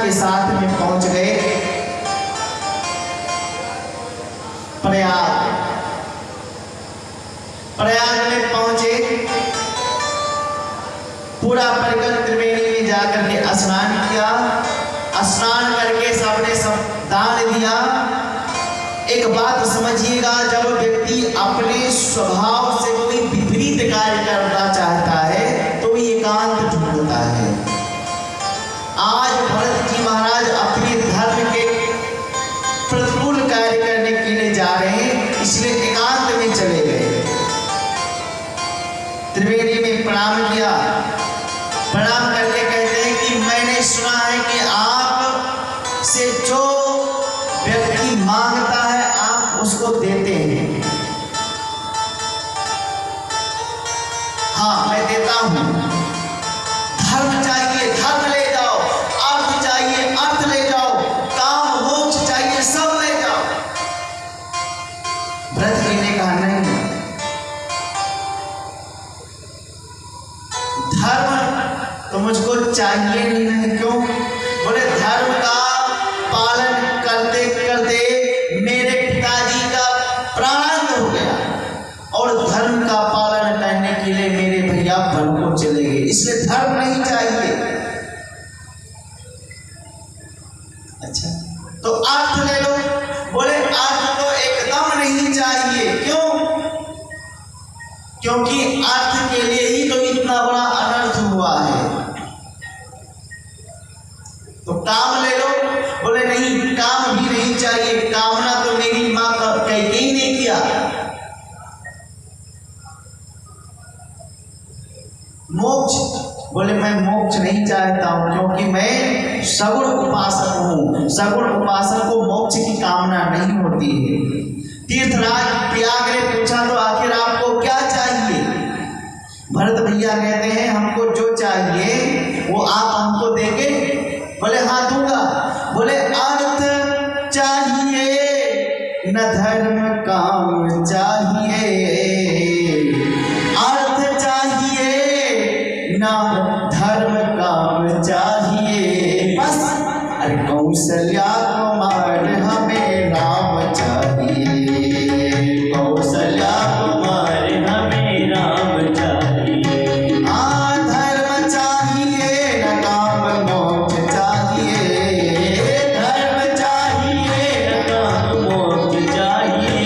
के साथ में पहुंच गए प्रयाग। प्रयाग में पहुंचे, पूरा परिकर त्रिवेणी में जाकर के स्नान किया। स्नान करके सबने सब दान दिया। एक बात समझिएगा, जब व्यक्ति अपने स्वभाव से कोई विपरीत कार्य करना चाहता है तो ये एकांत ढूंढता है। आज भरत जी महाराज अपने धर्म के प्रतिकूल कार्य करने के लिए जा रहे हैं, इसलिए एकांत में चले गए। त्रिवेणी में प्रणाम किया। प्रणाम करके कहते हैं कि मैंने सुना है कि आप से जो व्यक्ति मांगता है आप उसको देते हैं। हाँ, मैं देता हूं। धर्म चाहिए धर्म ले जाओ, अर्थ चाहिए अर्थ ले जाओ, काम मोक्ष चाहिए सब ले जाओ। भरत जी ने कहा नहीं, धर्म तो मुझको चाहिए नहीं। क्यों? बोले धर्म का पालन करते करते मेरे पिताजी का प्राणांत हो गया और धर्म का पालन करने के लिए मेरे भैया वन को चले गए, इसलिए धर्म नहीं चाहिए। अच्छा, तो अर्थ ले लो। बोले अर्थ तो एकदम नहीं चाहिए। क्यों? क्योंकि अर्थ के लिए ही तो इतना बड़ा अनर्थ हुआ है। तो काम ले लो। बोले नहीं, काम भी नहीं चाहिए, कामना तो मेरी माँ कैकेयी ने किया। मोक्ष, बोले मैं मोक्ष नहीं चाहता हूं क्योंकि मैं सगुण उपासक हूं। सगुण उपासक को मोक्ष की कामना नहीं होती है। तीर्थराज प्रयाग ने पूछा तो आखिर आपको क्या चाहिए? भरत भैया कहते हैं हमको जो चाहिए वो आप हमको देंगे? बोले हाँ दूंगा। बोले अर्थ चाहिए न धर्म काम चाहिए, अर्थ चाहिए न धर्म काम चाहिए, बस अरे कौशल्या कुमार हमें राम चाहिए, कौशल्या कुमार हमें राम चाहिए। धर्म चाहिए न काम मोक्ष चाहिए, धर्म चाहिए न काम मोक्ष चाहिए,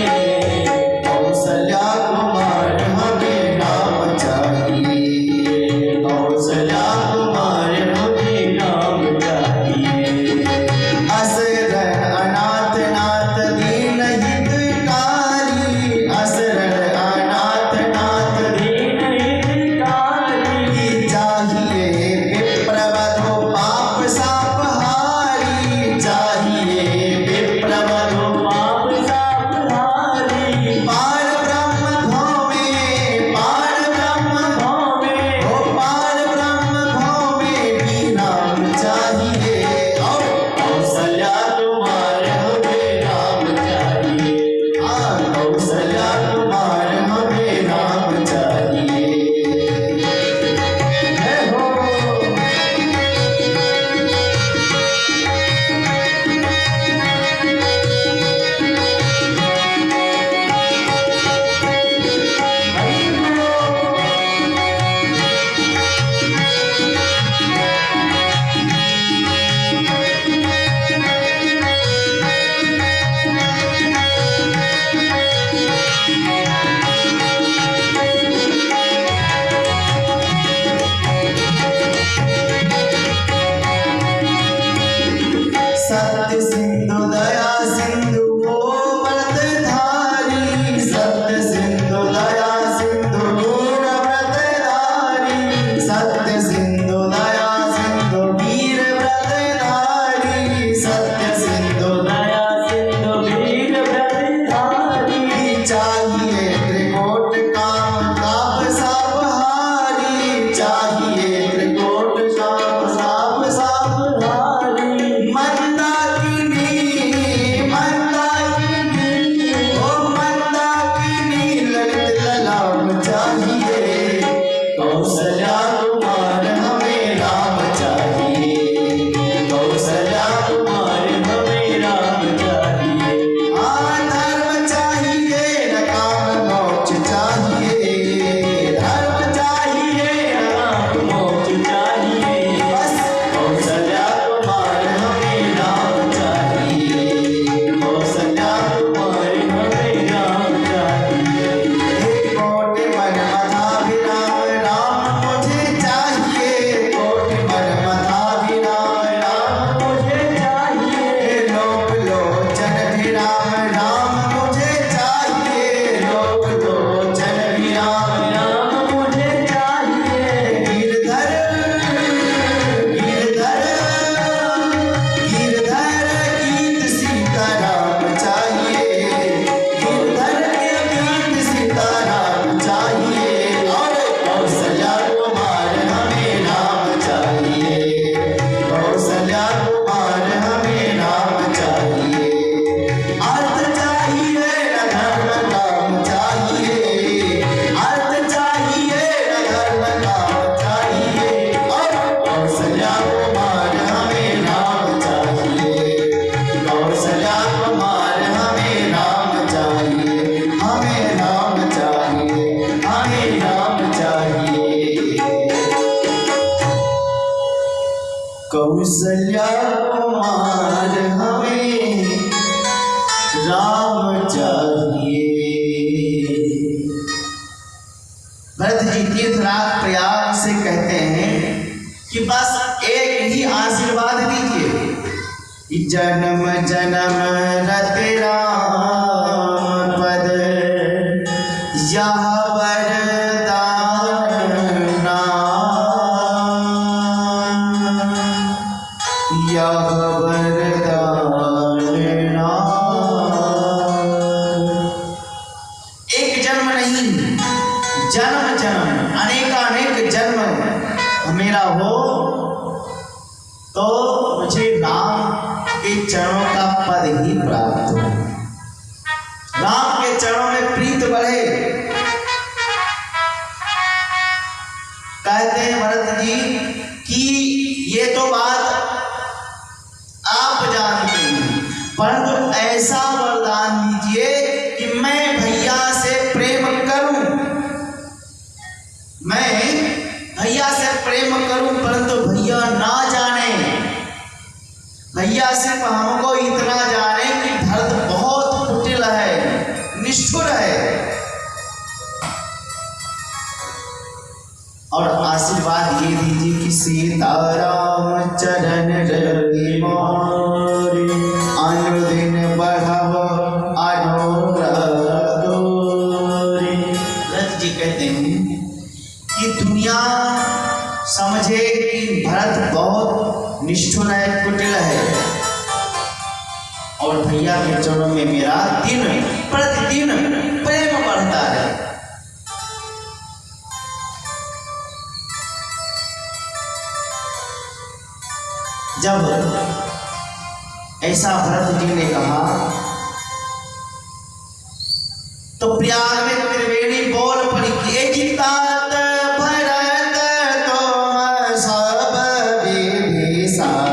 कौशल्या कुमार हमें राम चाहिए। भरत जी तीर्थराज प्रयाग से कहते हैं कि बस एक ही आशीर्वाद दीजिए कि जन्म जन्म रति राम पद यह वरदान यह वरदान एक जन्म नहीं, जन्म जन्म अनेकानेक जन्म मेरा हो तो मुझे राम के चरणों का पद ही प्राप्त हो, राम के चरणों में प्रीत बढ़े। कहते हैं भरत जी कि ये तो बात आप जानते हैं, परंतु ऐसा वरदान दीजिए कि मैं भैया से प्रेम करूं, मैं भैया से प्रेम करूं परंतु भैया ना जाने, भैया सिर्फ हमको इतना जाने कि भरत बहुत कुटिल है, निष्ठुर है। और आशीर्वाद ये दीजिए कि सीताराम चरण रवि मोर अनुदिन बढ़व अनुग्रह तोरे। भरत जी कहते हैं कि दुनिया समझे कि भरत बहुत निष्ठुर है, कुटिल है, और भैया के चरणों में मेरा दिन प्रतिदिन प्रेम बढ़ता है। जब ऐसा भरत जी ने कहा तो प्रयाग में त्रिवेणी बोल पड़ी कि एक तात भरत तुम सब विभीषण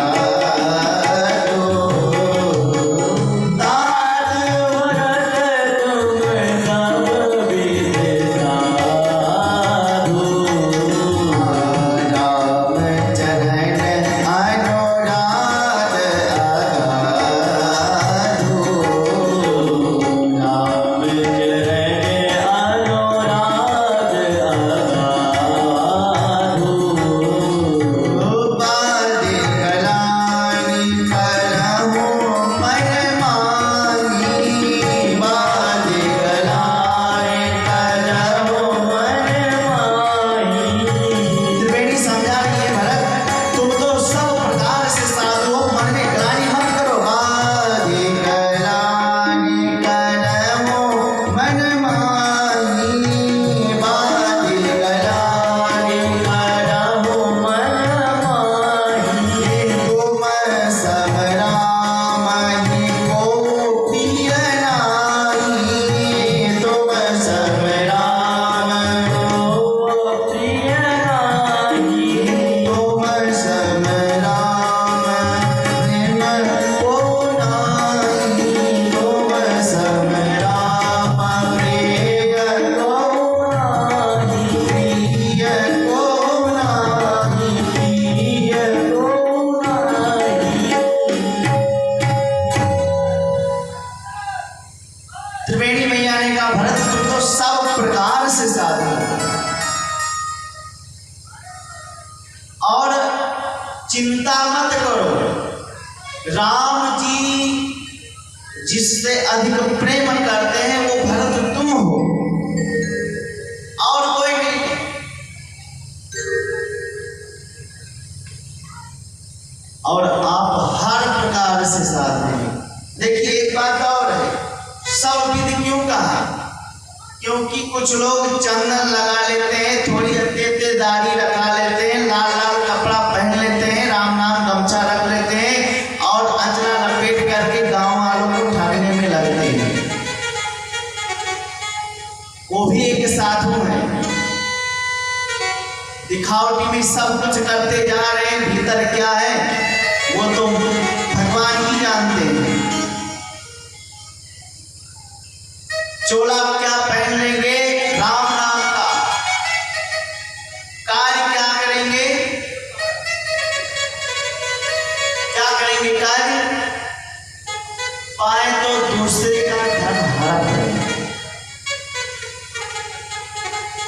त्रिवेणी मैया ने कहा भरत तुम तो सब प्रकार से साधु और चिंता मत करो, राम जी जिससे अधिक प्रेम करते हैं वो भरत तुम हो और कोई नहीं। और आप हर प्रकार से साधु हैं। देखिए एक बात और है, सब विधि क्यों कहा? क्योंकि कुछ लोग चंदन लगा लेते हैं, थोड़ी अत्यंत दाढ़ी रखा लेते हैं, लाल लाल कपड़ा पहन लेते हैं, राम नाम गमछा रख लेते हैं और अचरा लपेट करके गांव वालों को ठगने में लगते हैं। वो भी एक साधु है, दिखावटी में सब कुछ करते जा रहे हैं, भीतर क्या है वो तो भगवान ही जानते हैं। चोला क्या पहन लेंगे राम नाम का, कार्य क्या करेंगे करेंगे कार्य, पाए तो दूसरे का धन हड़प लेंगे।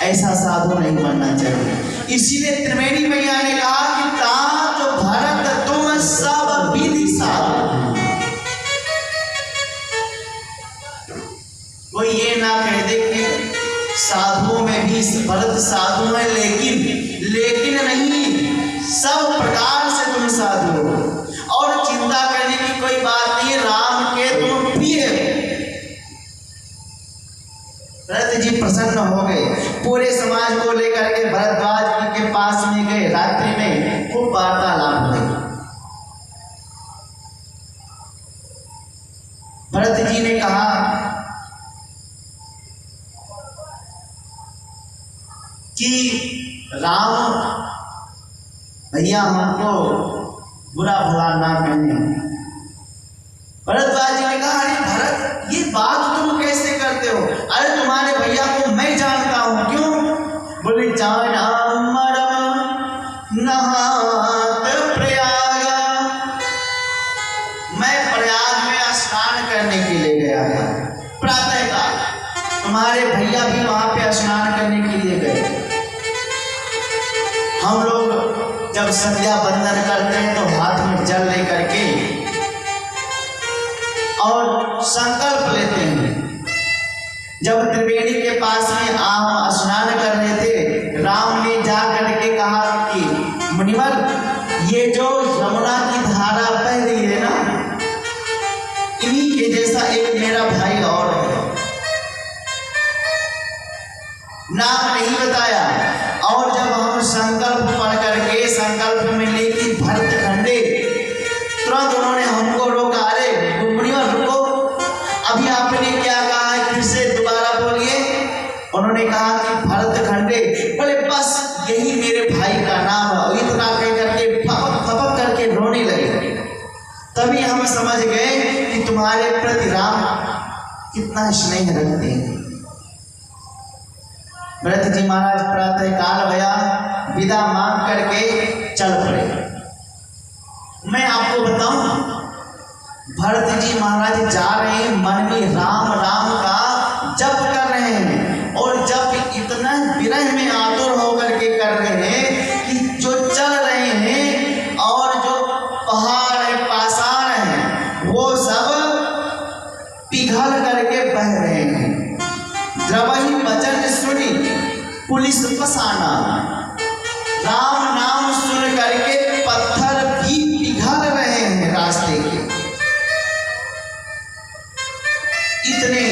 ऐसा साधु नहीं बनना चाहिए। इसीलिए त्रिवेणी मैया ने कहा कि तात भरत तुम सब विधि साधु। कोई ये ना कह दे कि साधुओं में भी भरत साधु है, लेकिन नहीं, सब प्रकार से तुम साधु हो और चिंता करने की कोई बात नहीं। राम के तुम प्रिय। भरत जी प्रसन्न हो गए, पूरे समाज को लेकर के भरद्वाज जी के पास में गए। रात्रि में खूब वार्तालाप हुई। भरत जी ने कहा कि राम भैया हमको बुरा भला ना कहने। भरद्वाज जी ने कहा अरे भरत ये बात तुम कैसे करते हो? अरे तुम्हारे भैया को मैं जानता हूं। क्यों? बोले जान नहात प्रयाग, मैं प्रयाग में स्नान करने के लिए गया था प्रातःकाल। तुम्हारे भैया भी वहां पे स्नान करने के लिए गए। हम लोग जब संध्या बंदन करते हैं तो हाथ में जल लेकर के और संकल्प लेते हैं। जब त्रिवेणी के पास में हम स्नान कर रहे थे, राम ने जा करके कहा कि मुनिवर ये जो यमुना की धारा बह रही है ना, इन्हीं के जैसा एक मेरा भाई और है। नाम नहीं बताया। और जब हम संकल्प पढ़ करके संकल्प में लेके भरत खंडे, तुरंत उन्होंने हमको रोका। अरे मुनिवर रुको, अभी आपने क्या कहा है? फिर से दोबारा बोलिए। उन्होंने कहा कि भरत खंडे। बोले बस यही मेरे भाई का नाम है। इतना कह करके फपक फपक करके रोने लगे। तभी हम समझ गए कि तुम्हारे प्रति राम कितना स्नेह रखते हैं। भरत जी महाराज प्रातः काल भया, विदा मांग करके चल पड़े। मैं आपको बताऊं, भरत जी महाराज जा रहे हैं, मन में राम राम का जप कर रहे हैं। और जब इतना विरह में आतुर होकर के कर रहे हैं कि जो चल रहे हैं और जो पहाड़ है, पाषाण है, वो सब पिघल करके बह रहे हैं। द्रवही वचन सुनी पुलिस फसाना। राम नाम सुन करके पत्थर भी पिघल रहे हैं रास्ते के। इतने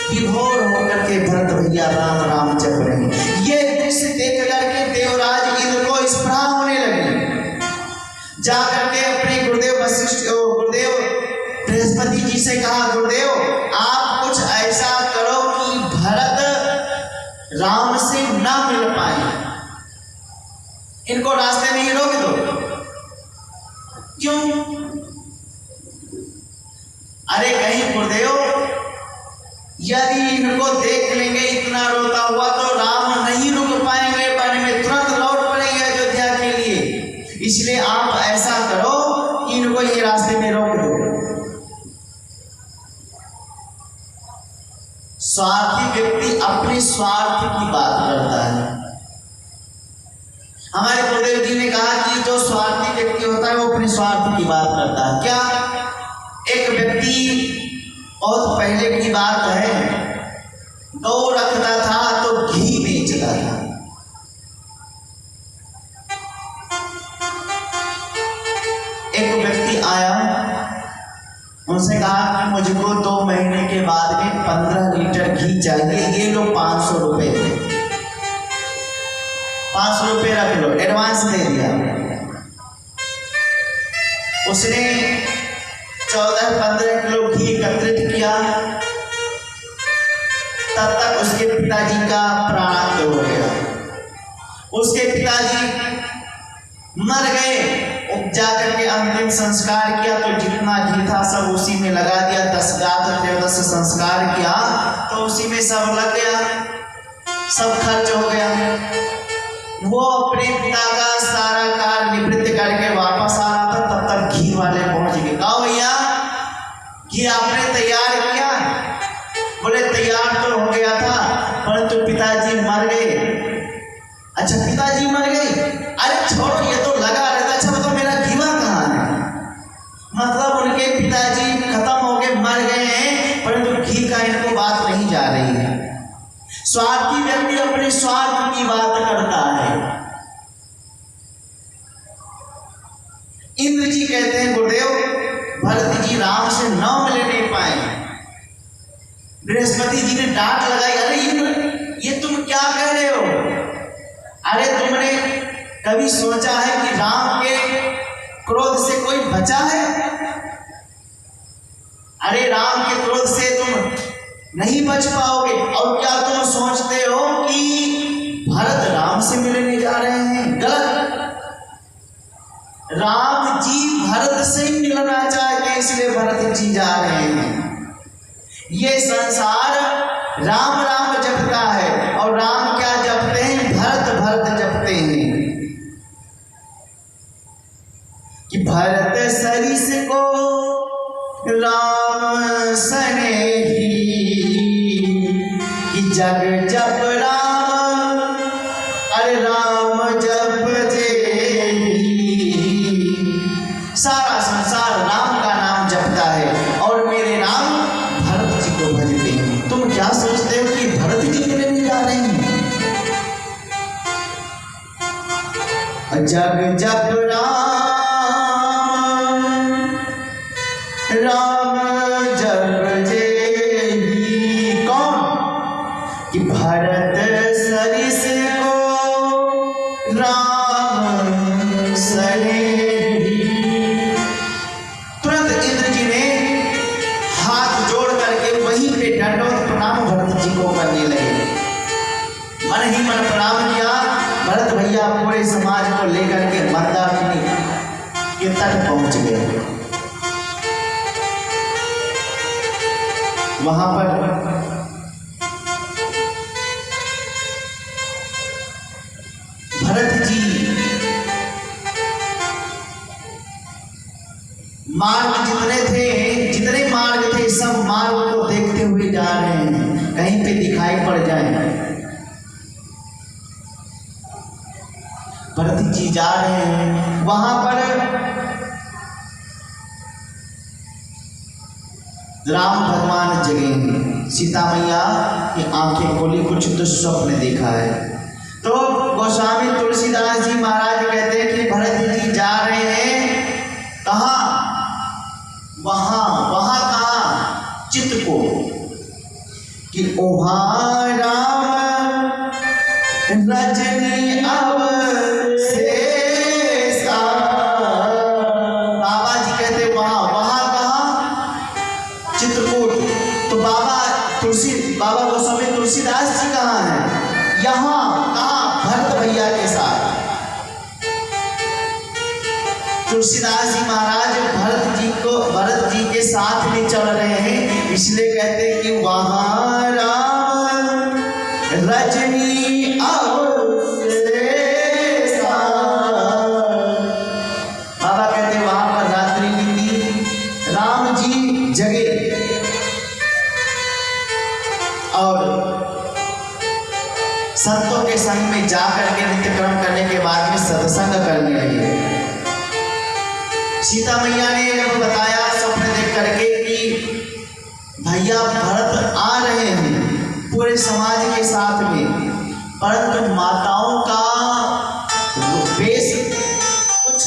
विभोर होकर के भरत भैया राम राम जप रहे हैं। ये दृश्य देख करके देवराज इंद्र को स्पृहा होने लगी। जाकर के अपने गुरुदेव गुरुदेव बृहस्पति जी से कहा, गुरुदेव आप कुछ ऐसा करो कि भरत राम से ना मिल पाए, इनको रास्ते में ही रोक दो। क्यों? अरे कहीं गुरुदेव यदि इनको देख लेंगे इतना रोता हुआ तो राम नहीं रुक पाएंगे वन में, तुरंत लौट पड़ेंगे अयोध्या के लिए। इसलिए आप ऐसा करो कि इनको ये रास्ते में रोक दो। स्वार्थी व्यक्ति अपने स्वार्थ की बात करता है। हमारे गुरुदेव जी ने कहा कि जो स्वार्थी व्यक्ति होता है वो अपने स्वार्थ की बात करता है। क्या? एक व्यक्ति, बहुत पहले की बात है, गौ रखता था तो घी बेचता था। एक व्यक्ति आया, उनसे कहा कि मुझको 2 महीने के बाद में 15 लीटर घी चाहिए, ये लो 500 रुपए, 500 रुपए रख लो, एडवांस दे दिया। उसने 14-15 किलो घी एकत्रित किया। तब तक उसके पिताजी का प्राणांत हो गया। उसके पिताजी मर गए। जाकर के अंतिम संस्कार किया तो जितना घी था सब उसी में लगा दिया। 10 त्रयोदश संस्कार किया तो उसी में सब लग गया, सब खर्च हो गया। वो अपने पिता का सारा कार्य निवृत्त करके वापस आ रहा था। अपने स्वार्थ की बात करता है। इंद्र जी कहते हैं गुरुदेव भरत जी राम से न मिल नहीं पाए। बृहस्पति जी ने डांट लगाई, अरे इंद्र ये तुम क्या कह रहे हो? अरे तुमने कभी सोचा है कि राम के क्रोध से कोई बचा है? अरे राम के क्रोध से तुम नहीं बच पाओगे। और क्या तुम सोचते हो कि भरत राम से मिलने जा रहे हैं? गलत। राम जी भरत से ही मिलना चाहते हैं, इसलिए भरत जी जा रहे हैं। ये संसार राम राम जपता है और राम क्या जपते हैं? भरत भरत जपते हैं कि भरत सरिस को राम सनेही कि जग जप राम, अरे राम जप जेही। सारा संसार राम का नाम जपता है और मेरे राम भरत जी को भजते हैं। तुम क्या सोचते हो कि भरत जी मिलने जा रहे हैं? जग जप राम, राम जप जेही। कौन? कि भरत सरिस को राम सनेही। तुरंत इंद्र जी ने हाथ जोड़ करके वहीं पे दंडवत प्रणाम भरत जी को करने लगे। मन ही मन प्रणाम किया। भरत भैया पूरे समाज को लेकर के मंदाकिनी के तट पहुंच गए। वहां पर भरत जी मार्ग जितने मार्ग थे सब मार्ग को देखते हुए जा रहे हैं, कहीं पे दिखाई पड़ जाए। भरत जी जा रहे हैं। वहां पर राम भगवान जगे। सीता मैया की आंखें खोली, कुछ दुस्वप्न देखा है। तो गोस्वामी तुलसीदास जी महाराज कहते हैं कि भरत जी जा रहे हैं कहाँ? वहां कहाँ? चित्रकूट। कि वहां राम रजनी अब शेषा। बाबा जी कहते वहां कहाँ? चित्रकूट। तो बाबा गोस्वामी तुलसीदास जी कहाँ हैं? यहाँ। कहाँ? भरत भैया के साथ। तुलसीदास जी महाराज भरत जी के साथ में चल रहे हैं, इसलिए कहते हैं कि वहां राम रजनी अब शेषा। बाबा कहते हैं वहां पर रात्रि बीती, राम जी जगे और संतों के संग में जाकर के नित्यक्रम करने के बाद में सत्संग करने लगे। सीता मैया ने जब बताया स्वप्न देख करके कि भैया भरत आ रहे हैं पूरे समाज के साथ में, परंतु माताओं का वेश कुछ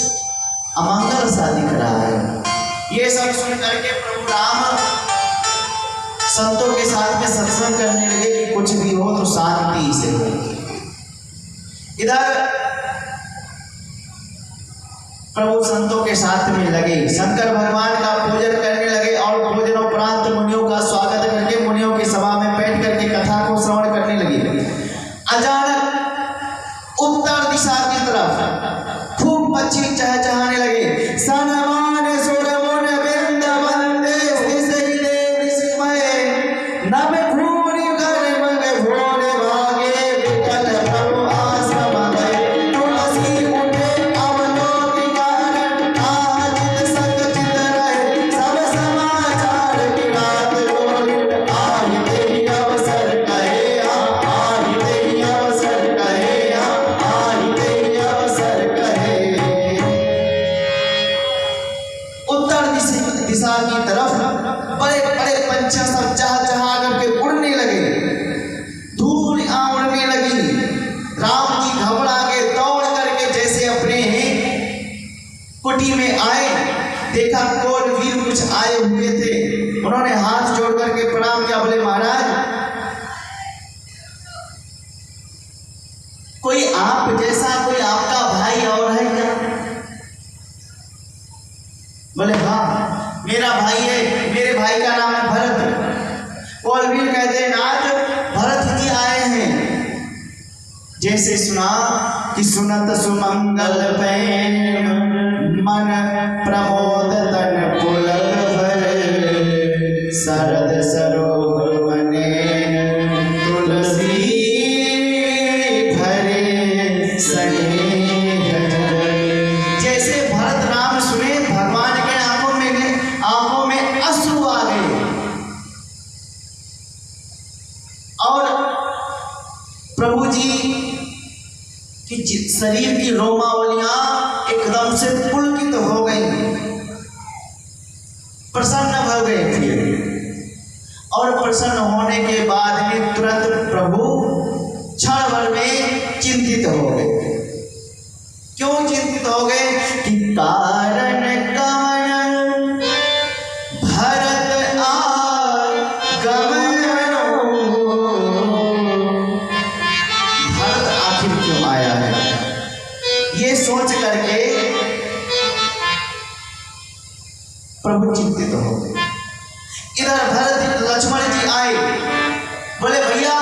अमंगल सा दिख रहा है। ये सब सुन करके प्रभु राम संतों के साथ में सत्संग करने लगे कि कुछ भी हो तो शांति से हो। इधर प्रभु संतों के साथ में लगे, शंकर भगवान का पूजन करने लगे और पूजन उपरांत मुनियों का स्वागत करके मुनियों की सभा में बैठ करके कथा को श्रवण करने लगे। अचानक उत्तर दिशा की तरफ खूब पक्षी चहचहाने लगे। सनमान सुरमुन बिंद वंदे श्रीशैले विस्मये नभ भूरि कर मग भोरे भागे विकल प्रभु आश्रम गए। तुलसी उठे अवलोकि कारण आजित संगचित रहे। सब समाचार की रात बोलित आहि देहि अवसर कहे। आहि देहि अवसर कहे। आहि देहि अवसर कहे। उत्तर दिशा की तरफ बड़े बड़े पंछी सब चहचहा करके उड़ने लगे। धूल उड़ने लगी। देखा कौन वीर कुछ आए हुए थे, उन्होंने हाथ जोड़ करके प्रणाम किया, बोले महाराज कोई आप जैसा कोई आपका भाई और है क्या? बोले हाँ मेरा भाई है, मेरे भाई का नाम है भरत। और वीर कहते हैं नाथ भरत जी आए हैं। जैसे सुना कि सुनत सुमंगल पैन मन प्रमोद तन पुलक भरे, शरद सरोवर बने तुलसी भरे स्नेह। जैसे भरत नाम सुने भगवान के आंखों में अश्रु आ गए और प्रभु जी कि शरीर की रोमावलियां एकदम से पुलकित हो गई, प्रसन्न हो गए थे। और प्रसन्न होने के बाद में तुरंत प्रभु क्षण भर में चिंतित हो गए। क्यों चिंतित हो गए? कि कारण कवन भरत आगमन, भरत आखिर क्यों आया है, ये सोच करके प्रभु चिंतित हो गए। इधर भरत लक्ष्मण जी आए, बोले भैया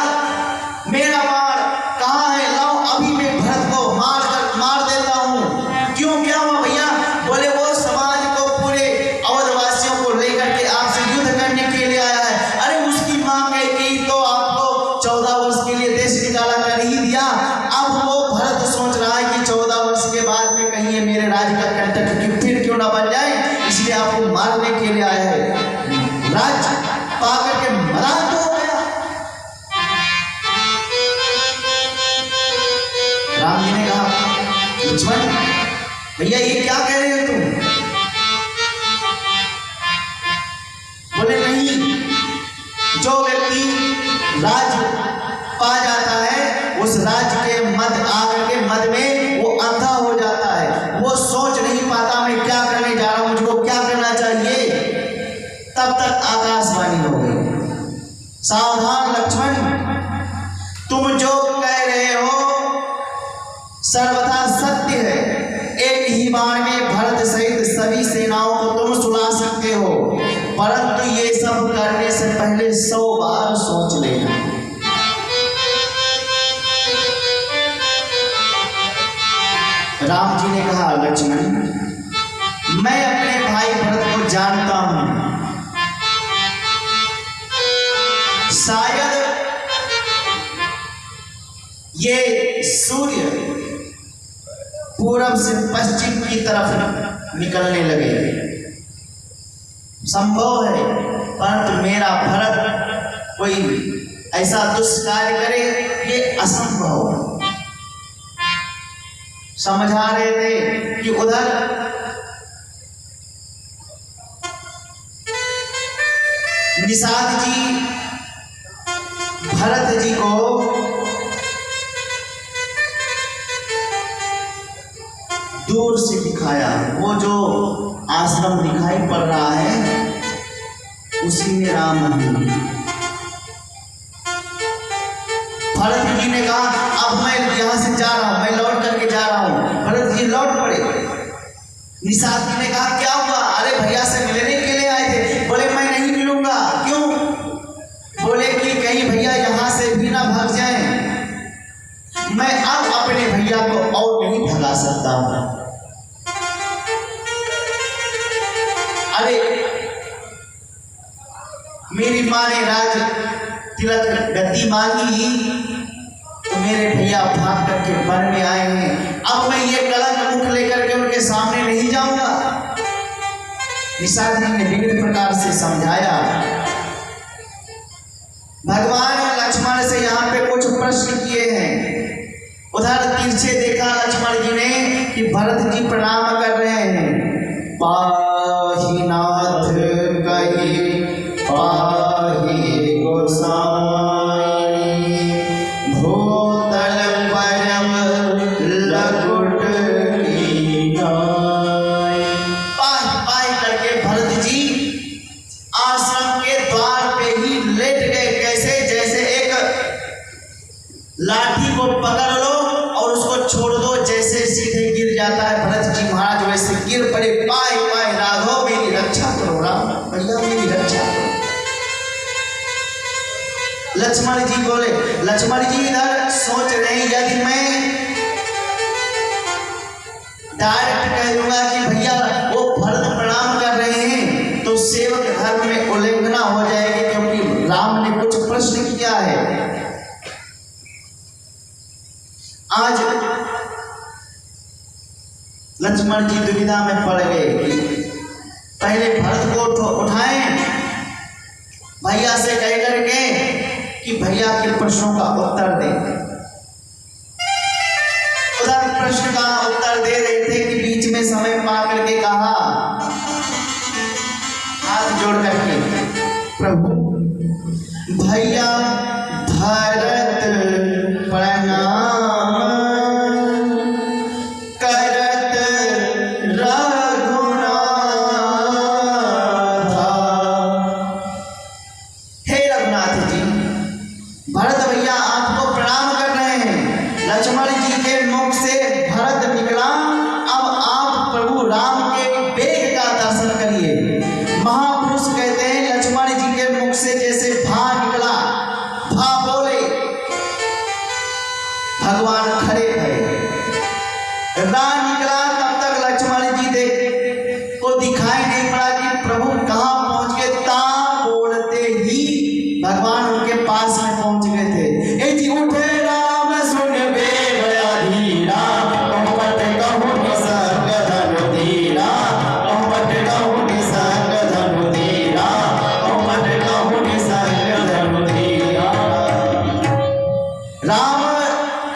मेरा बाण कहाँ है, लाओ अभी मैं भरत को मार देता हूँ। क्यों क्या हुआ भैया? बोले वो समाज को पूरे अवधवासियों को लेकर के आपसे युद्ध करने के लिए आया है। अरे उसकी माँ कैकेयी तो आपको 14 वर्ष के लिए देश निकाला कर ही दिया, अब वो भरत सोच रहा है कि 14 वर्ष के बाद में कहीं ये मेरे राज्य का कंटक फिर क्यों ना बन जाए, इसलिए आपको मारने के लिए आया है। राज्य पाकर के मरा तो हो गया। राम जी ने कहा लक्ष्मण भैया ये क्या कह रहे हो तुम? बोले नहीं, जो व्यक्ति राज्य पा जाता है उस राज्य के मद आकर के मद में वो अंधा हो जाता है, वो सोच नहीं पाता मैं क्या करने जा रहा हूं, मुझको क्या करना चाहिए। तब तक आकाशवाणी हो गई, सावधान लक्ष्मण, तुम जो कह रहे हो सर्वथा सत्य है। एक ही बाण में भरत सहित सभी सेनाओं को तुम सुला सकते हो, परंतु ये सब करने से पहले 100 बार सोच लेना। राम जी ने कहा लक्ष्मण मैं अपने भाई भरत को जानता हूं, शायद ये सूर्य पूरब से पश्चिम की तरफ निकलने लगे, संभव है, परंतु मेरा भरत कोई ऐसा दुष्कार्य करे ये असंभव। समझा रहे थे कि उधर निषाद जी भरत जी को दूर से दिखाया, वो जो आश्रम दिखाई पड़ रहा है उसी में राम मंदिर। भरत जी ने कहा अब मैं यहां से जा रहा हूं, मैं लौट करके जा रहा हूं। भरत जी लौट पड़े। निषाद जी ने कहा क्या हुआ? अरे भैया से मिलने के लिए आए थे। बोले मैं नहीं मिलूंगा। क्यों? बोले कि कहीं भैया यहां से भी ना भाग जाएं, मैं अब अपने भैया को और नहीं भगा सकता। अरे मेरी माँ ने राज तिलक गद्दी मांगी तो मेरे भैया भाग करके वन में आए हैं, अब मैं ये कलंक मुख लेकर के उनके सामने नहीं जाऊंगा। निषाद जी ने विभिन्न प्रकार से समझाया। भगवान लक्ष्मण से यहाँ पे कुछ प्रश्न किए हैं। उधर तिरछे देखा लक्ष्मण जी ने कि भरत जी प्रणाम कर रहे हैं। पाहि नाथ कहि पाहि गोसाई, भूतल परम लकुट की नाई। पाहि पाहि पाए पाए राघव मेरी रक्षा करो, राम भैया मेरी रक्षा करो। लक्ष्मण जी बोले, लक्ष्मण जी इधर सोच रहे हैं यदि मैं डायरेक्ट कह दूंगा कि भैया वो भरत प्रणाम कर रहे हैं तो सेवक धर्म में उल्लंघना हो जाएगी, क्योंकि राम ने कुछ प्रश्न किया है। आज लक्ष्मण जी दुविधा में पड़ गए कि पहले भरत को उठाएं भैया से कह करके कि भैया के प्रश्नों का उत्तर दें। उधर प्रश्न का उत्तर दे रहे थे कि बीच में समय पा करके कहा हाथ जोड़ करके, प्रभु भैया भरत प्रणाम करत रघुनाथ। हे रघुनाथ जी, भरत भैया आपको प्रणाम कर रहे हैं। लक्ष्मण जी के मुख से भरत निकला, अब आप प्रभु राम के वेग का दर्शन करिए। महापुरुष कहते हैं लक्ष्मण जी के मुख से जैसे भा निकला, भा बोले, भगवान खड़े भये। रा निकला, तब तक लक्ष्मण जी को दिखाई नहीं पड़ा कि प्रभु कहाँ पहुंच गए। ता बोलते ही भगवान उनके पास में पहुंच गए थे। ए जी उठे राम सुन बेबयाधीरा, कहपट कहु निसंग धनु धीरा, कहपट कहु निसंग धनु धीरा, कहपट कहु निसंग धनु धीरा। राम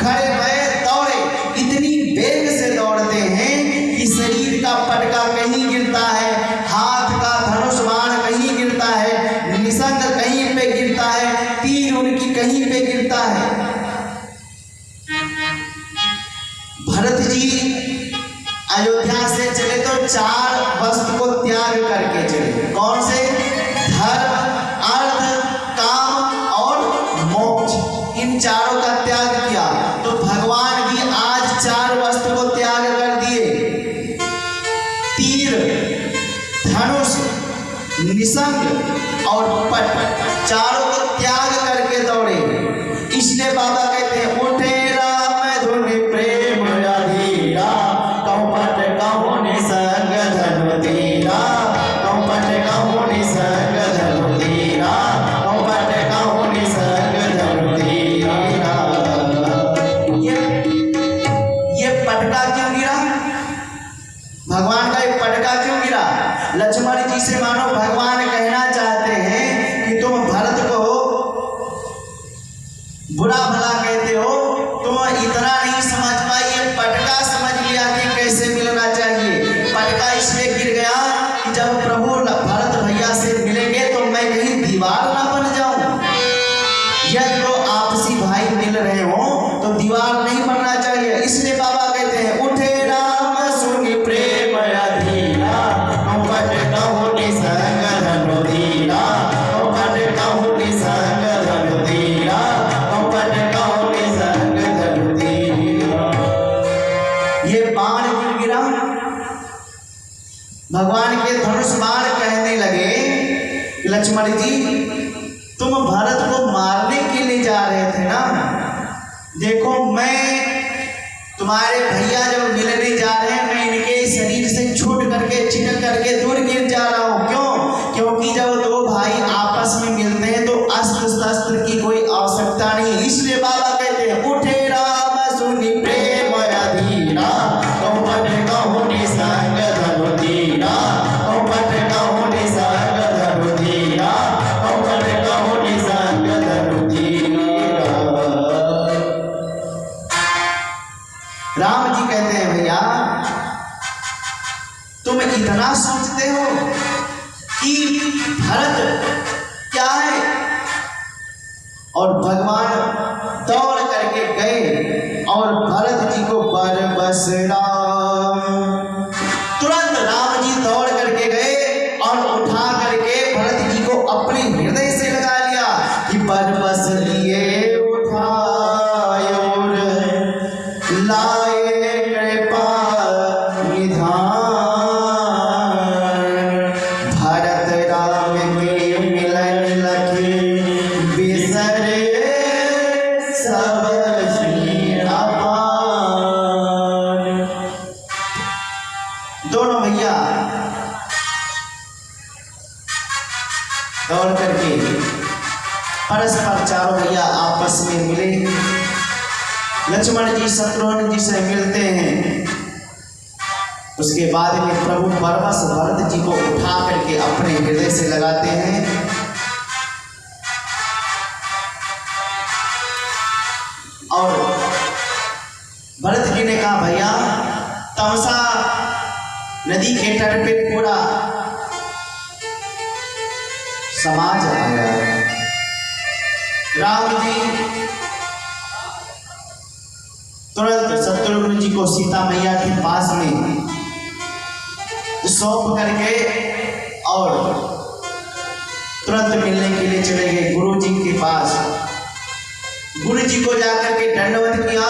खड़े भये, दौड़े, इतनी वेग से दौड़ते हैं कि शरीर का पटका कहीं गिरता है, हाथ का धनुष बाण कहीं गिरता है, निसंग कहीं पे गिरता है, तीर उनकी कहीं पे गिरता है। भरत जी अयोध्या से चले तो 4 वस्तु को त्याग करके चले। कौन से? धर्म, अर्थ, काम और मोक्ष, इन चारों का त्याग किया। तो भगवान भी आज 4 वस्तु को त्याग कर दिए। तीर, धनुष, निसंग और पट, चारों को त्याग करके दौड़े। इसलिए बाबा कहते हैं उठे राम धुनि प्रेम अधीरा, कहपट कहु निसंग धनु धीरा, कहपट कहु निसंग धनु धीरा, कहपट कहु निसंग धनु धीरा। ये पटका क्यों गिरा? भगवान का एक पटका क्यों गिरा? लक्ष्मण जी से मानो भगवान कहना चाहते हैं कि तुम भरत को बुरा भला कहते हो, तुम इतना नहीं समझ पाई, ये पटका समझ लिया कि कैसे मिलना चाहिए। पटका इसलिए गिर गया कि जब प्रभु भरत भैया से मिलेंगे तो मैं कहीं दीवार ना बन जाऊं। यदि तो आपसी भाई मिल रहे हो तो दीवार नहीं बनना चाहिए। इसलिए बाबा कहते हैं उठे राम सुनि प्रेम अधीरा, कहपट कहु निसंग धनु धीरा, कहपट कहु निसंग धनु धीरा, कहपट कहु निसंग धनु धीरा। ये बाण क्यों गिरा? भगवान के धनुष बाण कहने लगे लक्ष्मण जी तुम भरत को मारने के लिए जा रहे थे ना, देखो मैं तुम्हारे भैया जब मिलने जा रहे हैं मैं इनके शरीर से छूट करके छिटक करके दूर गिर जा रहा हूँ। क्यों? क्योंकि जब 2 भाई आपस में मिलते हैं तो अस्त्र शस्त्र की कोई आवश्यकता नहीं। इसलिए बाबा कहते हैं उठे राम सुनि प्रेम अधीरा, कहपट कहु निसंग धनु धीरा, कहपट कहु निसंग धनु धीरा, कहपट कहु निसंग धनु धीरा। राम जी कहते हैं भैया तुम इतना सोचते हो कि भरत क्या है? और भगवान दौड़ करके गए और भरत जी को बरबस राम, तुरंत राम जी दौड़ करके गए और उठा करके भरत जी को अपने हृदय से लगा लिया कि बरबस लिए उठायो लाए कृपा निधान। दौड़ करके परस्पर चारों भैया आपस में मिले। लक्ष्मण जी शत्रुघ्न जी से मिलते हैं। उसके बाद में प्रभु परवश भरत जी को उठा करके अपने हृदय से लगाते हैं। और भरत जी ने कहा, भैया तमसा नदी के तट पे पूरा समाज आया। राम जी तुरंत शत्रुघ्न जी को सीता मैया के पास में सौंप करके और तुरंत मिलने के लिए चले गए गुरु जी के पास। गुरु जी को जाकर के दंडवत किया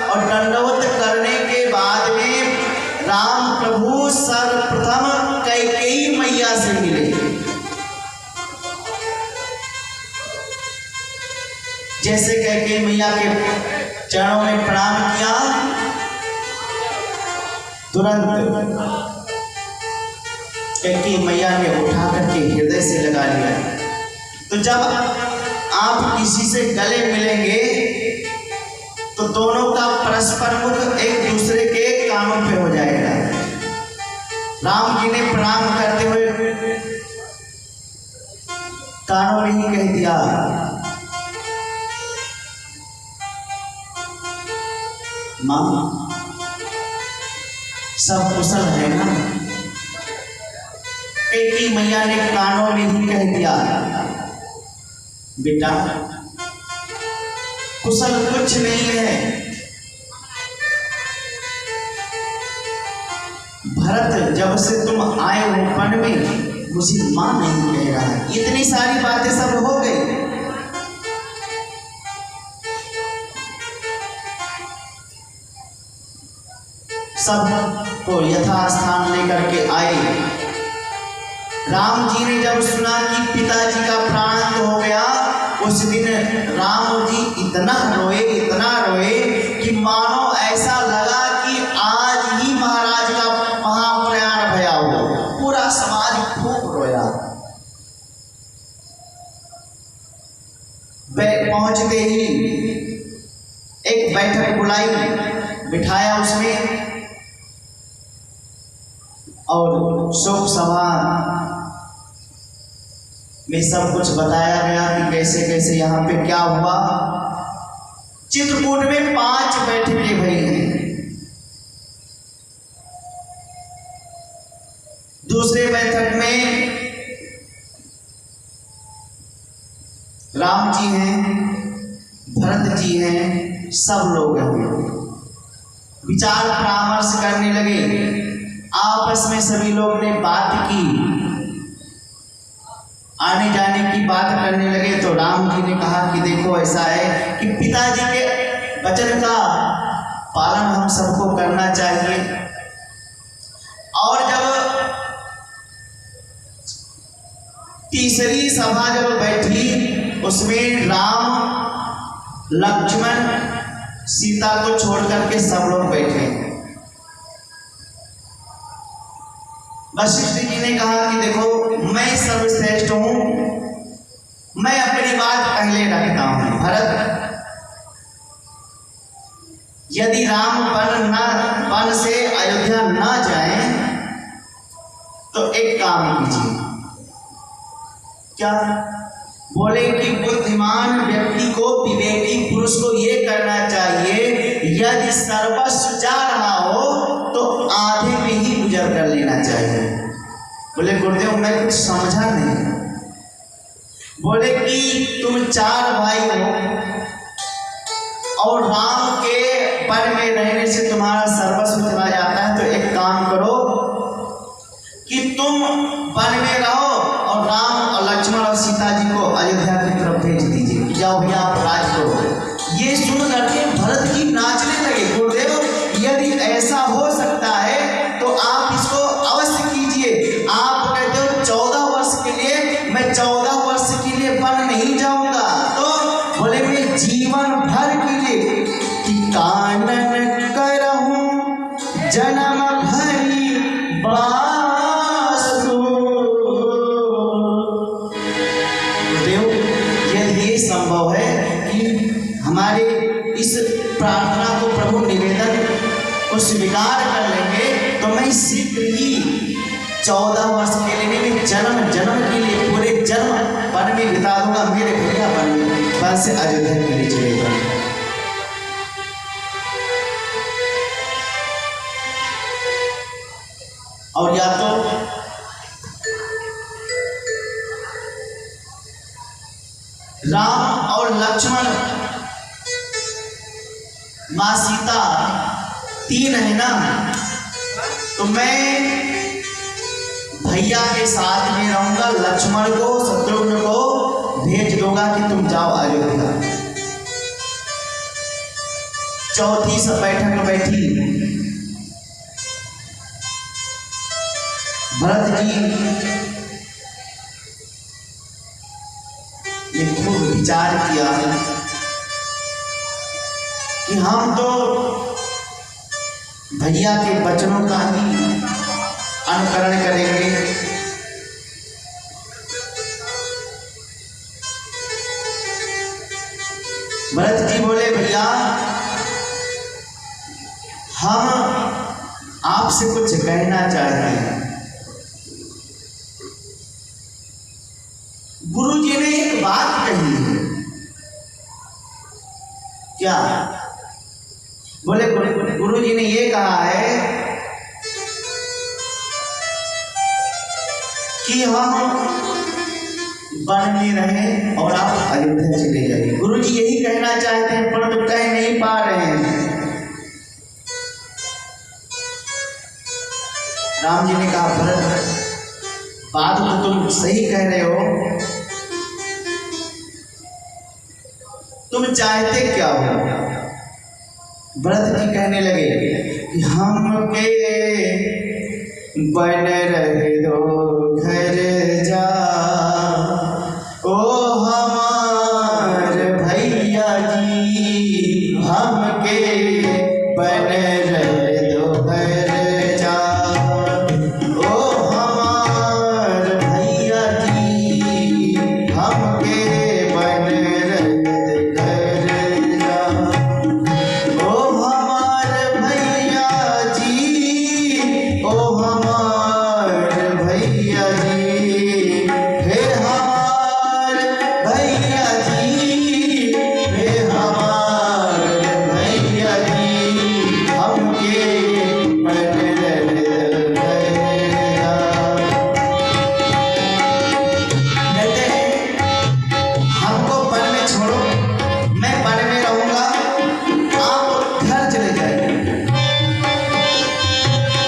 और दंडवत करने के बाद में राम प्रभु सर्वप्रथम कैकेयी मैया से मिले। जैसे कैकेयी मैया के चरणों में प्रणाम किया, तुरंत कैकेयी मैया ने उठा करके हृदय से लगा लिया। तो जब आप किसी से गले मिलेंगे तो दोनों का परस्पर मुख एक दूसरे के कानों पे हो जाएगा। राम जी ने प्रणाम करते हुए कानों में ही कह दिया, मां सब कुशल है ना? कैकेयी मैया ने कानों में ही कह दिया, बेटा कुशल कुछ नहीं है। भरत जब से तुम आए हो वन में मुझे मां नहीं कह रहा है। इतनी सारी बातें सब हो गई। सब को यथास्थान लेकर के आए। राम जी ने जब सुना कि पिताजी का प्राणांत हो गया, उस दिन राम जी इतना रोए कि मानो ऐसा लगा कि आज ही महाराज का महाप्रयाण भया हो। पूरा समाज खूब रोया। पहुंचते ही एक बैठक बुलाई, बिठाया उसमें और शोक सभा में सब कुछ बताया गया कि कैसे कैसे यहाँ पे क्या हुआ। चित्रकूट में 5 बैठकें भई हैं। दूसरे बैठक में राम जी हैं, भरत जी हैं, सब लोग हैं। विचार परामर्श करने लगे। आपस में सभी लोग ने बात की, आने जाने की बात करने लगे। तो राम जी ने कहा कि देखो ऐसा है कि पिताजी के वचन का पालन हम सबको करना चाहिए। और जब तीसरी सभा जब बैठी, उसमें राम, लक्ष्मण, सीता को छोड़ करके सब लोग बैठे। वशिष्ठ जी ने कहा कि देखो मैं सर्वश्रेष्ठ हूं, मैं अपनी बात पहले रखता हूं। भरत, यदि राम वन से अयोध्या ना जाए तो एक काम कीजिए। क्या? बोले कि बुद्धिमान व्यक्ति को, विवेकी पुरुष को ये करना चाहिए, यदि सर्वस्व जा रहा हो तो आधे में ही गुजर कर लेना चाहिए। बोले गुरुदेव मैं कुछ समझा नहीं। बोले कि तुम 4 भाई हो और राम के वन में रहने से तुम्हारा सर्वस्व चला जाता है, तो एक काम करो कि तुम वन में रहो और राम और लक्ष्मण और सीता जी को अयोध्या की तरफ भेज दीजिए, जाओ भैया आप राज करो। ये सुन करके भरत जी नाचने लगे। गुरुदेव यदि ऐसा हो सकता है तो आप इसको अवश्य कीजिए। आप कहते हो 14 वर्ष के लिए, मैं 14 वर्ष के लिए वन नहीं जाऊंगा। तो बोले मैं जीवन भर के लिए कि कानन करहूं जन्म भरी बासु स्वीकार कर लेंगे तो मैं शीघ्र ही 14 वर्ष के लिए नहीं, जन्म जन्म के लिए पूरे जन्म वन में बिता दूंगा। मेरे भैया वन से अयोध्या के लिए चलेगा। और या तो राम और लक्ष्मण मां सीता 3 है ना, तो मैं भैया के साथ में रहूंगा, लक्ष्मण को शत्रुघ्न को भेज दूंगा कि तुम जाओ अयोध्या। चौथी सब बैठक में बैठी भरत जी ने खूब विचार किया कि हम तो भैया के वचनों का ही अनुकरण करेंगे। भरत जी बोले भैया हम आपसे कुछ कहना चाहते हैं। गुरु जी ने एक बात कही है। क्या? बोले गुरु जी ने ये कहा है कि हम वन में रहें और आप अयोध्या चले जाइए। गुरु जी यही कहना चाहते हैं परंतु कह नहीं पा रहे हैं। राम जी ने कहा भरत बात तो तुम सही कह रहे हो, तुम चाहते क्या हो? भरत जी कहने लगे कि हम के बन रहे दो घर जा, ओ हमार भैया जी हमके बन रहे दो घर जा, ओ हमार भैया जी हमके बन रहे घर जा, ओ हमार भैया जी, ओ हमार भैया जी, हे हमार भैया जी, हे हमार भैया जी हमके बन रहे भैया। कहते हैं हमको वन में छोड़ो, मैं वन में रहूंगा, आप घर चले जाइए।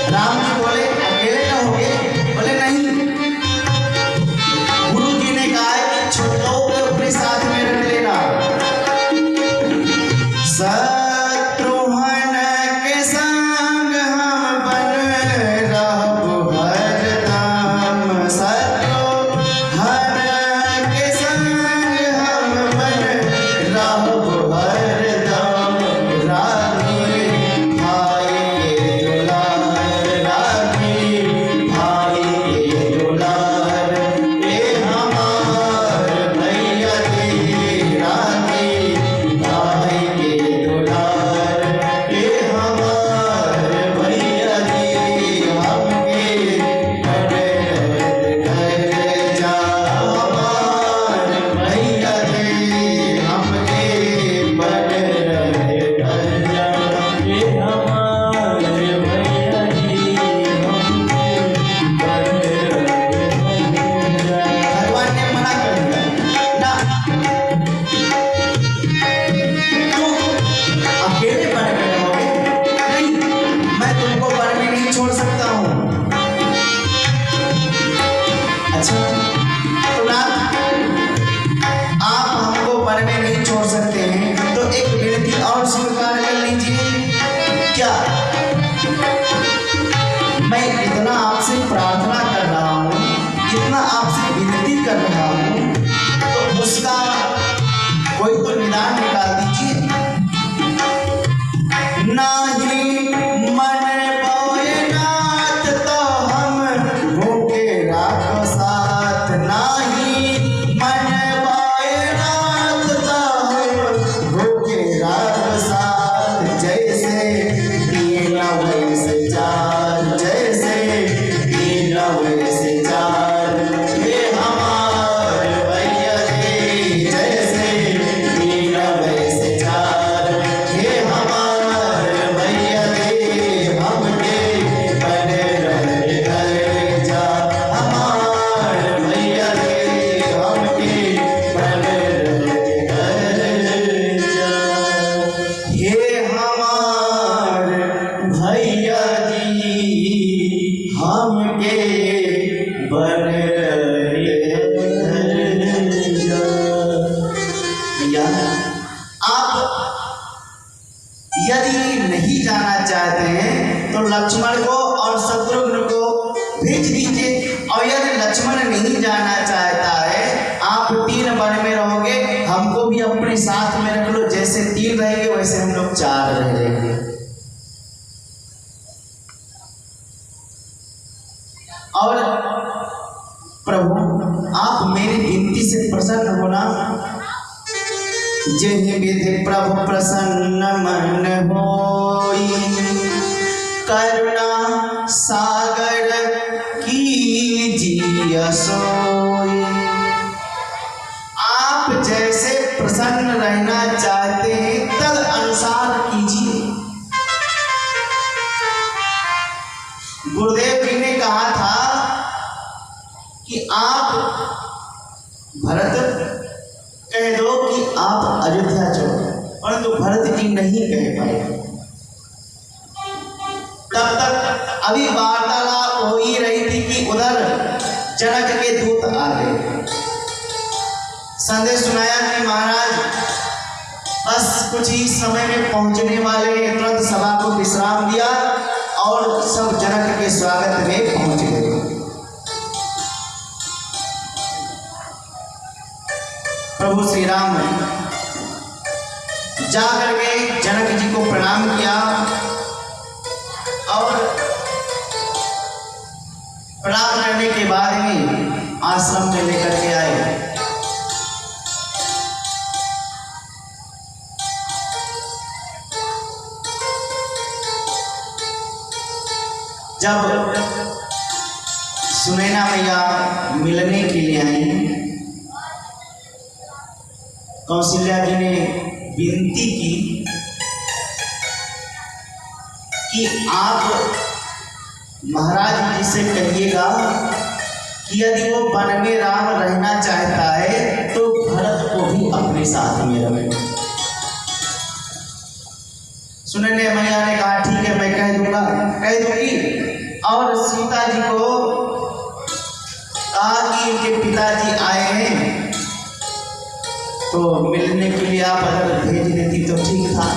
राम जी बोले अकेले रहोगे? बोले नहीं। गुरु जी ने कहा है कि छोटों को अपने साथ में रख लेना। शत्रुघ्न के संग हम बन रहब हरदम, शत्रुघ्न के संग हम बन रहब हरदम, रानी भाई के दुलार, रानी भाई के दुलार, ए हमार भैया जी, रानी भाई के दुलार, ए हमार भैया जी हमके बन रहे घर जा, हमार भैया जी हमके बन रहे घर जा, ए हमार भैया जी हमके बन रहे घर जा। भगवान ने मना कर दिया ना, तुम अकेले वन में रहोगे? नहीं, मैं तुमको वन में नहीं छोड़ सकता हूँ। अच्छा तो नाथ आप हमको वन में नहीं छोड़ सकते हैं तो एक विनती और स्वीकार कर लीजिए। क्या? मैं इतना आपसे प्रार्थना कर रहा हूँ, इतना आपसे विनती कर रहा हूँ, तो उसका कोई तो निदान निकाल दीजिए। नाही मन पाए नाथ तो हम भूखे राखो साथ, बन रहे भैया। आप यदि नहीं जाना चाहते हैं तो लक्ष्मण को और शत्रुघ्न को भेज दीजिए, और यदि लक्ष्मण नहीं जाना चाहता है, आप 3 वन में रहोगे, हमको भी अपने साथ में रख लो, जैसे 3 रहेंगे वैसे हम लोग 4 रहेंगे। और प्रभु आप मेरी विनती से प्रसन्न होना। जिन्हें विधि प्रभु प्रसन्न मन होई, करुणा सागर कीजिए सोई। आप जैसे प्रसन्न रहना चाहते हैं तद अनुसार कीजिए। गुरुदेव जी ने कहा था कि आप भरत कह दो कि आप अयोध्या चलो, परंतु भरत जी नहीं कह पाए। तब तक अभी वार्तालाप हो ही रही थी कि उधर जनक के दूत आ गए, संदेश सुनाया कि महाराज बस कुछ ही समय में पहुंचने वाले हैं। तुरंत सभा को विश्राम दिया और सब जनक के स्वागत में पहुंच गए। प्रभु श्री राम जाकर के जनक जी को प्रणाम किया और प्रणाम करने के बाद में आश्रम में लेकर के आए। जब सुनैना मैया मिलने के लिए आई, कौशल्या जी ने विनती की कि आप महाराज जी से कहिएगा कि यदि वो वन में राम रहना चाहता है तो भरत को भी अपने साथ में रहे। सुनैना मैया ने कहा ठीक है, मैं कह दूंगी। और सीता जी को कहा कि इनके पिताजी आए हैं तो मिलने के लिए आप अगर भेज देती तो ठीक था।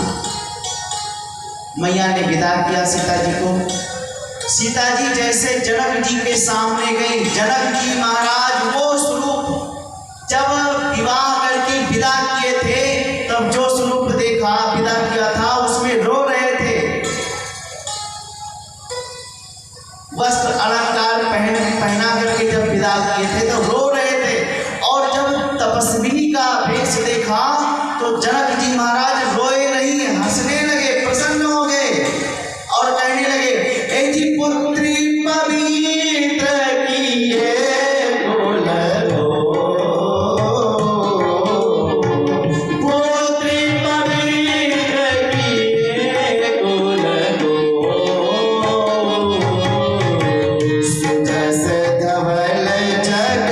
मैया ने विदा किया सीता जी को। सीता जी जैसे जनक जी के सामने गई, जनक जी महाराज वो स्वरूप जब विवाह करके विदा किए थे तब जो स्वरूप देखा विदा किया था उसमें रो रहे थे। वस्त्र अलंकार पहना करके जब विदा किए थे तो रो रहे थे, और जब तपस्विनी का वेश देखा तो जनक जी महाराज रोए नहीं, हंसने लगे, प्रसन्न हो गए और कहने लगे, ए जी पुत्री पवित्र की है कुल पुत्री पवित्र की है कुल सुजस धवल जग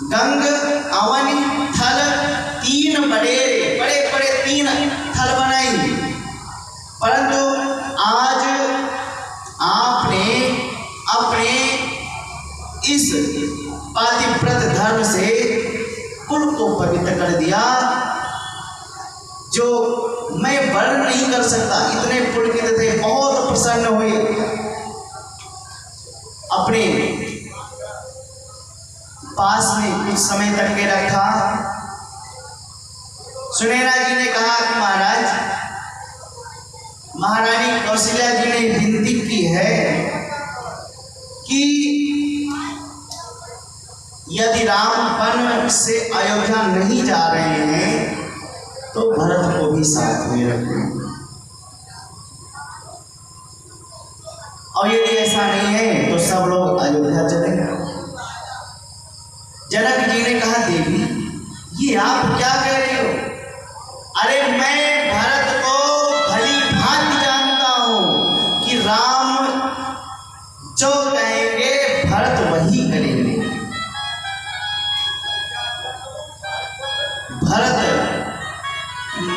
गंग अवन थल तीन बड़े बड़े तीन थल बनाई, परंतु आज आपने अपने इस पातिव्रत धर्म से कुल को पवित्र कर दिया, जो मैं वर्णन नहीं कर सकता। इतने पुलकित थे, बहुत प्रसन्न हुए। अपने पास में कुछ समय तक के रखा। सुनैना जी ने कहा कि महारानी कौशल्या जी ने विनती की है कि यदि राम वन से अयोध्या नहीं जा रहे हैं तो भरत को भी साथ में रखें, और यदि ऐसा नहीं है तो सब लोग अयोध्या चलेंगे। जनक जी ने कहा, देवी ये आप क्या कह रहे हो? अरे मैं भरत को भली भांति जानता हूं कि राम जो कहेंगे भरत वही करेंगे। भरत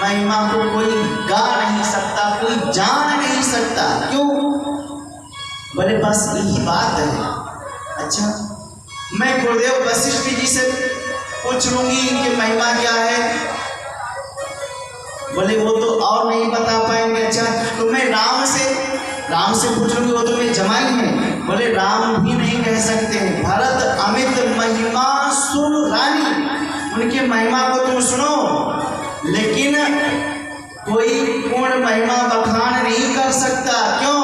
महिमा को कोई गा नहीं सकता, कोई जान नहीं सकता। क्यों? बोले बस यही बात है। अच्छा, मैं गुरुदेव वशिष्ठ जी से पूछ लूंगी कि महिमा क्या है। बोले वो तो और नहीं बता पाएंगे। अच्छा, तो मैं राम से पूछ लूंगी, वो तो मैं जमाई है। बोले राम भी नहीं कह सकते हैं। भरत अमित महिमा सुन रानी, उनकी महिमा को तुम सुनो, लेकिन कोई पूर्ण महिमा बखान नहीं कर सकता। क्यों?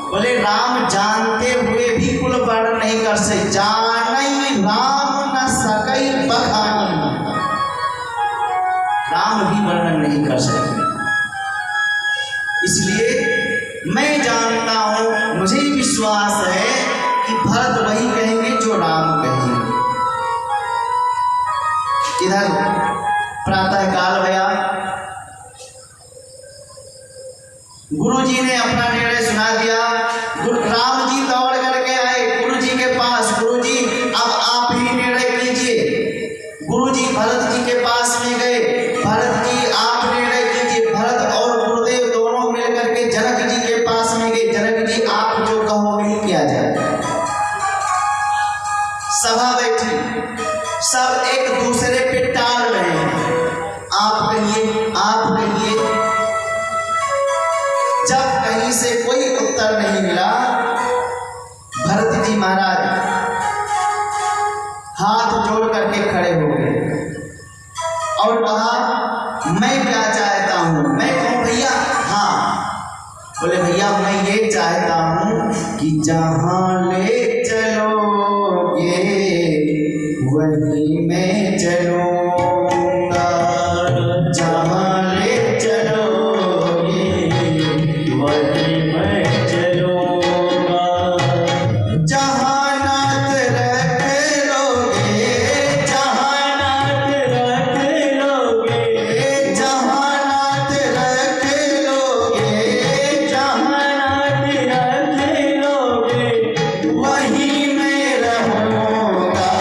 बोले राम जानते हुए भी कुल वर्णन नहीं कर सकते। जानई राम न सकई बखान, राम भी वर्णन नहीं कर सकते। इसलिए मैं जानता हूं, मुझे विश्वास है कि भरत वही कहेंगे जो राम कहेंगे। इधर प्रातः काल भया, गुरु जी ने अपना निर्णय सुना दिया। राम जी दौड़ करके आए गुरु जी के पास। गुरु जी अब आप ही निर्णय कीजिए। गुरु जी भरत जी के पास में गए। भरत जी आप निर्णय कीजिए। भरत और गुरुदेव दोनों मिलकर के जनक जी के पास में गए। जनक जी आप जो कहो वही किया जाए। सभा बैठी, सब एक दूसरे पे टाल रहे हैं, आप कहिए, आप कहिए। जब कहीं से कोई उत्तर नहीं मिला, भरत जी महाराज हाथ जोड़ करके खड़े हो गए और कहा, मैं क्या चाहता हूं? मैं कहूं भैया? हाँ। बोले भैया मैं ये चाहता हूं कि जहां ले चलोगे वहीं मैं चलूंगा, जहां ले चलोगे वहीं मैं चलूंगा, जहां नाथ रख लोगे, जहां नाथ रख लोगे, जहां नाथ रख लोगे, जहां नाथ रख लोगे वहीं मैं रहूंगा,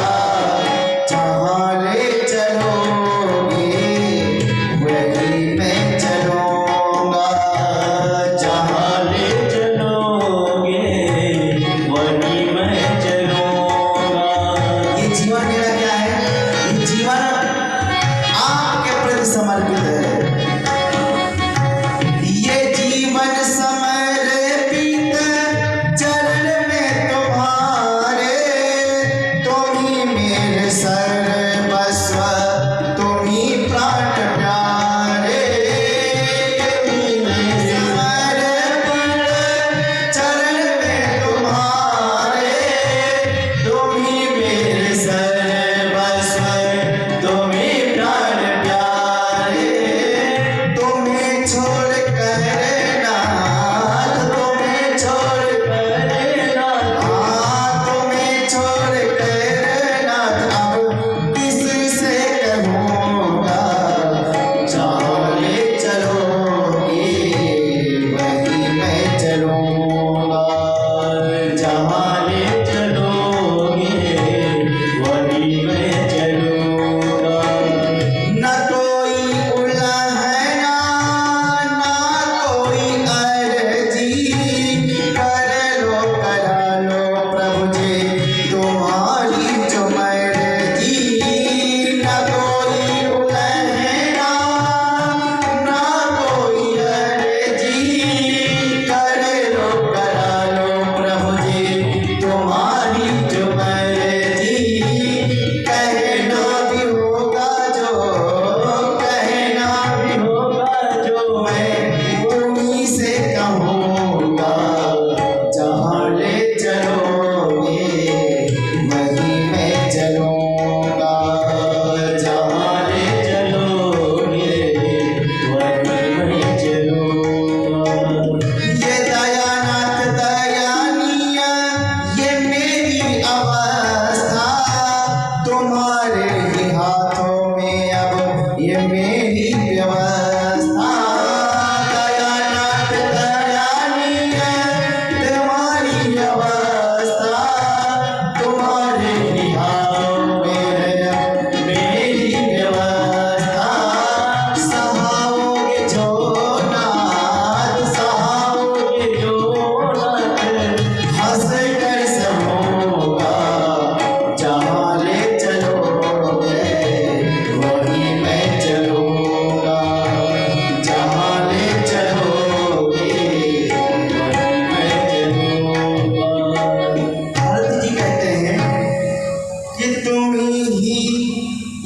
जहां ले चलोगे वहीं मैं चलूंगा, जहां ले चलोगे वहीं मैं चलूंगा। ये जीवन मेरा क्या है? ये जीवन आपके प्रति समर्पित है। ये जीवन समर्पित चरण में तुम्हारे, तुम ही मेरे सर्वस्व, तुम ही प्राण प्यारे, तुम ही मेरे समर्पण चरण में तुम्हारे, तुम ही मेरे सर्वस्व, तुम ही प्राण प्यारे।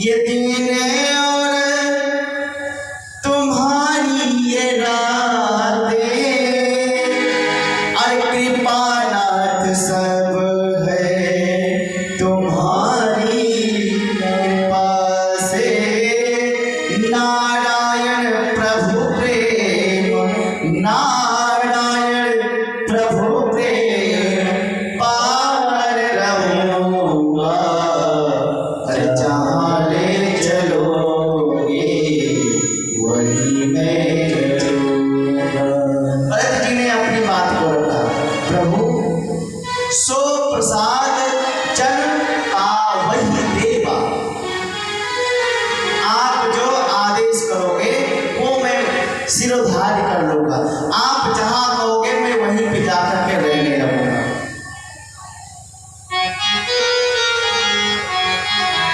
ये दिन और तुम्हारी ये रातें, अरे कृपानाथ सब है तुम्हारी कृपा से। नारायण प्रभु प्रेम, नारायण प्रभु प्रेम, पार रहूंगा अरे जहाँ ले चलोगे वही मैं चलूंगा। भरत जी ने अपनी बात को रखा, प्रभु सो प्रसाद चल वही देवा, आप जो आदेश करोगे वो मैं सिरोधार्य कर लूंगा।